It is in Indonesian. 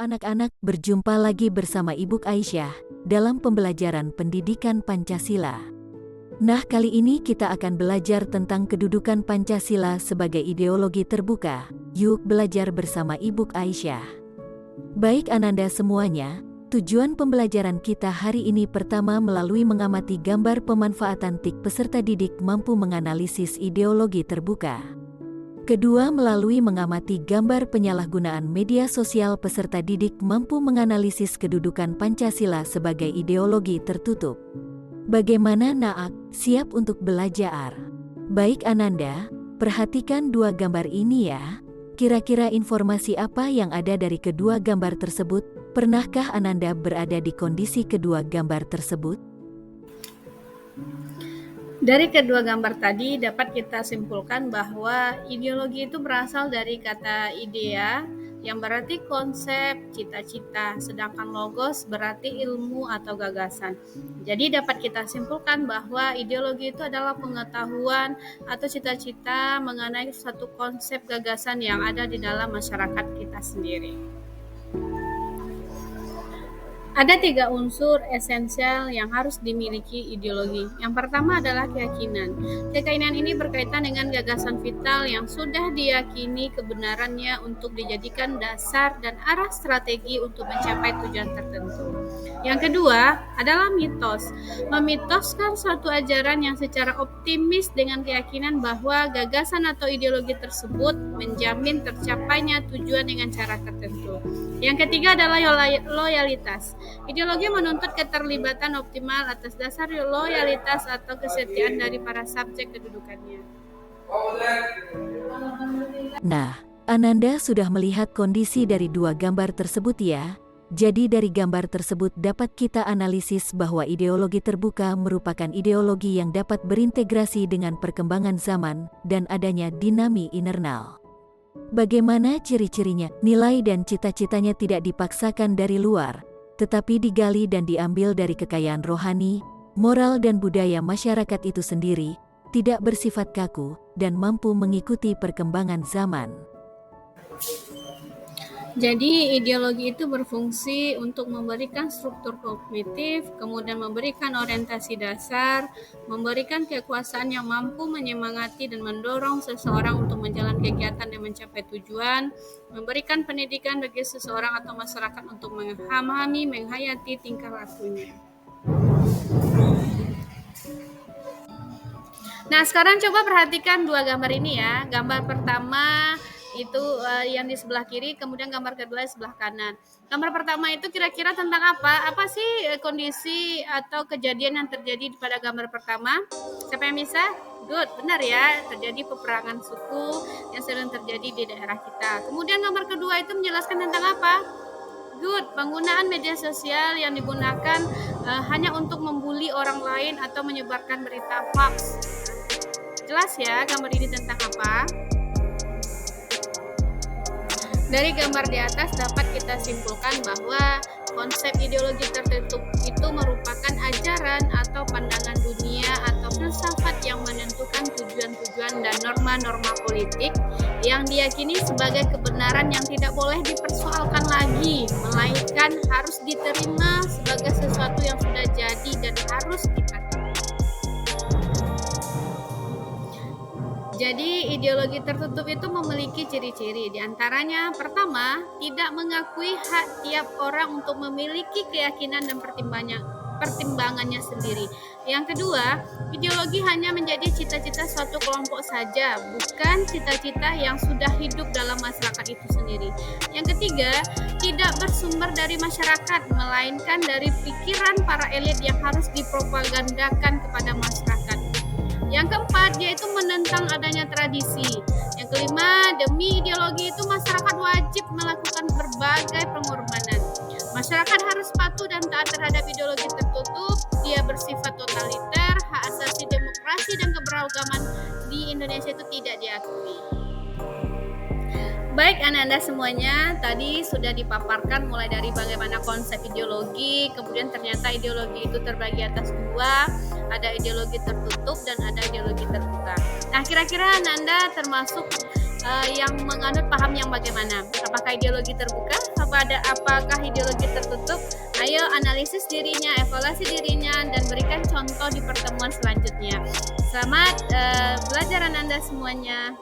anak-anak, berjumpa lagi bersama Ibu Aisyah dalam pembelajaran pendidikan Pancasila. Nah, kali ini kita akan belajar tentang kedudukan Pancasila sebagai ideologi terbuka. Yuk belajar bersama Ibu Aisyah. Baik Ananda semuanya, tujuan pembelajaran kita hari ini pertama melalui mengamati gambar pemanfaatan TIK peserta didik mampu menganalisis ideologi terbuka. Kedua, melalui mengamati gambar penyalahgunaan media sosial peserta didik mampu menganalisis kedudukan Pancasila sebagai ideologi tertutup. Bagaimana Naak, siap untuk belajar? Baik Ananda, perhatikan dua gambar ini ya. Kira-kira informasi apa yang ada dari kedua gambar tersebut? Pernahkah Ananda berada di kondisi kedua gambar tersebut? Dari kedua gambar tadi dapat kita simpulkan bahwa ideologi itu berasal dari kata idea yang berarti konsep, cita-cita, sedangkan logos berarti ilmu atau gagasan. Jadi dapat kita simpulkan bahwa ideologi itu adalah pengetahuan atau cita-cita mengenai satu konsep gagasan yang ada di dalam masyarakat kita sendiri. Ada 3 unsur esensial yang harus dimiliki ideologi. Yang pertama adalah keyakinan. Keyakinan ini berkaitan dengan gagasan vital yang sudah diyakini kebenarannya untuk dijadikan dasar dan arah strategi untuk mencapai tujuan tertentu. Yang kedua adalah mitos. Memitoskan suatu ajaran yang secara optimis dengan keyakinan bahwa gagasan atau ideologi tersebut menjamin tercapainya tujuan dengan cara tertentu. Yang ketiga adalah loyalitas. Ideologi menuntut keterlibatan optimal atas dasar loyalitas atau kesetiaan dari para subjek kedudukannya. Nah, Ananda sudah melihat kondisi dari dua gambar tersebut ya. Jadi dari gambar tersebut dapat kita analisis bahwa ideologi terbuka merupakan ideologi yang dapat berintegrasi dengan perkembangan zaman dan adanya dinami internal. Bagaimana ciri-cirinya? Nilai dan cita-citanya tidak dipaksakan dari luar, tetapi digali dan diambil dari kekayaan rohani, moral dan budaya masyarakat itu sendiri, tidak bersifat kaku, dan mampu mengikuti perkembangan zaman. Jadi ideologi itu berfungsi untuk memberikan struktur kognitif, kemudian memberikan orientasi dasar, memberikan kekuasaan yang mampu menyemangati dan mendorong seseorang untuk menjalankan kegiatan dan mencapai tujuan, memberikan pendidikan bagi seseorang atau masyarakat untuk memahami, menghayati tingkah lakunya. Nah, sekarang coba perhatikan dua gambar ini ya. Gambar pertama itu yang di sebelah kiri, kemudian gambar kedua di sebelah kanan. Gambar pertama itu kira-kira tentang apa? Apa sih kondisi atau kejadian yang terjadi pada gambar pertama? Siapa yang bisa? Good, benar ya. Terjadi peperangan suku yang sering terjadi di daerah kita. Kemudian gambar kedua itu menjelaskan tentang apa? Good, penggunaan media sosial yang digunakan hanya untuk membuli orang lain atau menyebarkan berita hoax. Jelas ya gambar ini tentang apa? Dari gambar di atas dapat kita simpulkan bahwa konsep ideologi tertentu itu merupakan ajaran atau pandangan dunia atau filsafat yang menentukan tujuan-tujuan dan norma-norma politik yang diyakini sebagai kebenaran yang tidak boleh dipersoalkan lagi, melainkan harus diterima sebagai sesuatu yang sudah jadi dan harus dipatuhi. Jadi ideologi tertutup itu memiliki ciri-ciri. Di antaranya pertama, tidak mengakui hak tiap orang untuk memiliki keyakinan dan pertimbangannya sendiri. Yang kedua, ideologi hanya menjadi cita-cita suatu kelompok saja, bukan cita-cita yang sudah hidup dalam masyarakat itu sendiri. Yang ketiga, tidak bersumber dari masyarakat, melainkan dari pikiran para elit yang harus dipropagandakan kepada masyarakat. Yang keempat, dia itu menentang adanya tradisi. Yang kelima, demi ideologi itu masyarakat wajib melakukan berbagai pengorbanan. Masyarakat harus patuh dan taat terhadap ideologi tertutup. Dia bersifat totaliter, hak asasi demokrasi dan keberagaman di Indonesia itu tidak diakui. Baik Anda semuanya, tadi sudah dipaparkan mulai dari bagaimana konsep ideologi, kemudian ternyata ideologi itu terbagi atas dua, ada ideologi tertutup dan ada ideologi terbuka. Nah, kira-kira Anda termasuk yang menganut paham yang bagaimana? Apakah ideologi terbuka? Apakah ideologi tertutup? Ayo analisis dirinya, evaluasi dirinya, dan berikan contoh di pertemuan selanjutnya. Selamat belajaran Anda semuanya.